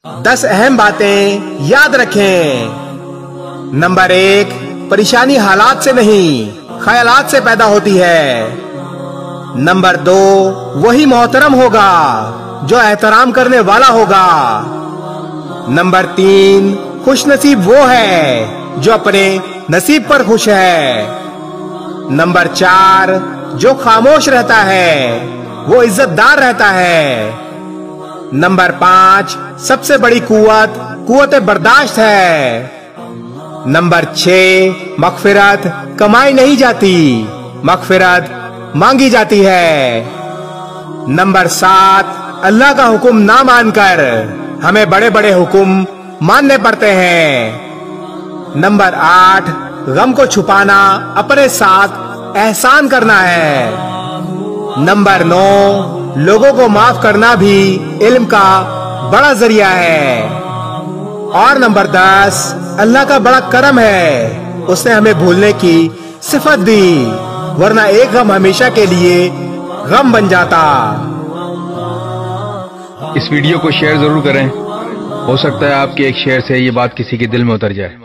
10 अहम बातें याद रखें। नंबर 1, परेशानी हालात से नहीं, ख्यालात से पैदा होती है। नंबर 2, वही मोहतरम होगा जो एहतराम करने वाला होगा। नंबर 3, खुशनसीब वो है जो अपने नसीब पर खुश है। नंबर 4, जो खामोश रहता है वो इज्जतदार रहता है। नंबर 5, सबसे बड़ी कुव्वत बर्दाश्त है। नंबर 6, मगफिरत कमाई नहीं जाती, मगफिरत मांगी जाती है। नंबर 7, अल्लाह का हुक्म ना मानकर हमें बड़े बड़े हुक्म मानने पड़ते हैं। नंबर 8, गम को छुपाना अपने साथ एहसान करना है। नंबर 9, लोगों को माफ करना भी इल्म का बड़ा जरिया है। और नंबर 10, अल्लाह का बड़ा करम है, उसने हमें भूलने की सिफत दी, वरना एक गम हमेशा के लिए गम बन जाता। इस वीडियो को शेयर जरूर करें, हो सकता है आपके एक शेयर से ये बात किसी के दिल में उतर जाए।